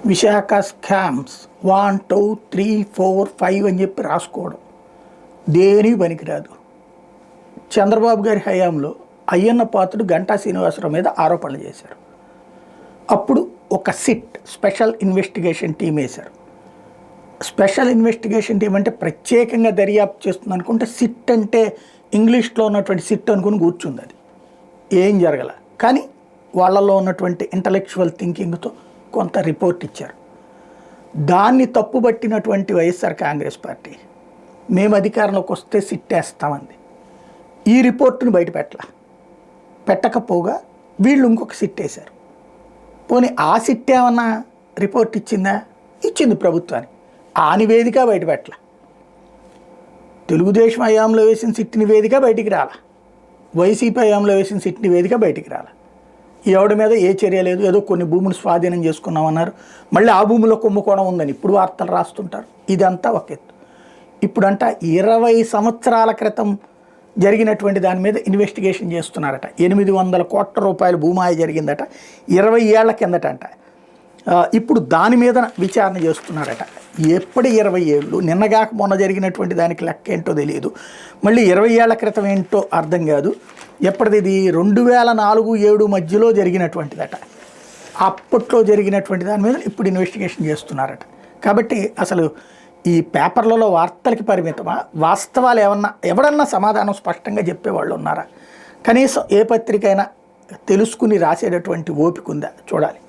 Visakha scams 1 2 3 4 5 అని చెప్పి రాసుకోవడం దేనికి పనికిరాదు. చంద్రబాబు గారి హయాంలో అయ్యన్న పాత్రుడు గంటా శ్రీనివాసరావు మీద ఆరోపణలు చేశారు. అప్పుడు ఒక స్పెషల్ ఇన్వెస్టిగేషన్ టీం వేశారు. స్పెషల్ ఇన్వెస్టిగేషన్ టీం అంటే ప్రత్యేకంగా దర్యాప్తు చేస్తుంది అనుకుంటే సిట్ అంటే ఇంగ్లీష్లో ఉన్నటువంటి సిట్ అనుకుని కూర్చుంది. అది ఏం జరగల. కానీ వాళ్ళలో ఉన్నటువంటి ఇంటలెక్చువల్ థింకింగ్తో కొంత రిపోర్ట్ ఇచ్చారు. దాన్ని తప్పుబట్టినటువంటి వైఎస్ఆర్ కాంగ్రెస్ పార్టీ మేము అధికారంలోకి వస్తే సిట్ వేస్తామంది. ఈ రిపోర్టును పెట్టకపోగా వీళ్ళు ఇంకొక సిట్ వేశారు. పోనీ ఆ సిట్ ఏమన్నా రిపోర్ట్ ఇచ్చిందా? ఇచ్చింది ప్రభుత్వానికి. ఆ నివేదిక బయటపెట్టల. తెలుగుదేశం హయాంలో వేసిన సిట్ నివేదిక బయటికి రాల, వైసీపీ హయాంలో వేసిన సిట్ నివేదిక బయటికి రాల. ఎవడి మీద ఏ చర్య లేదు, ఏదో కొన్ని భూములు స్వాధీనం చేసుకున్నామన్నారు. మళ్ళీ ఆ భూమిలో కుంభకోణం ఉందని ఇప్పుడు వార్తలు రాస్తుంటారు. ఇదంతా ఒక ఎత్తు. ఇప్పుడంట 20 సంవత్సరాల క్రితం జరిగినటువంటి దాని మీద ఇన్వెస్టిగేషన్ చేస్తున్నారట. 800 కోట్ల రూపాయల భూమాయ జరిగిందట 20 ఏళ్ల కిందటంట. ఇప్పుడు దాని మీద విచారణ చేస్తున్నారట. ఎప్పటి 20 ఏళ్ళు, నిన్నగాక మొన్న జరిగినటువంటి దానికి లెక్క ఏంటో తెలియదు. మళ్ళీ 20 ఏళ్ల క్రితం ఏంటో అర్థం కాదు. ఎప్పటిది 2004-7 మధ్యలో జరిగినటువంటిదట. అప్పట్లో జరిగినటువంటి దాని మీద ఇప్పుడు ఇన్వెస్టిగేషన్ చేస్తున్నారట. కాబట్టి అసలు ఈ పేపర్లలో వార్తలకి పరిమితమా? వాస్తవాలు ఎవడన్నా సమాధానం స్పష్టంగా చెప్పేవాళ్ళు ఉన్నారా? కనీసం ఏ పత్రిక అయినా తెలుసుకుని రాసేటటువంటి ఓపిక ఉందా? చూడాలి.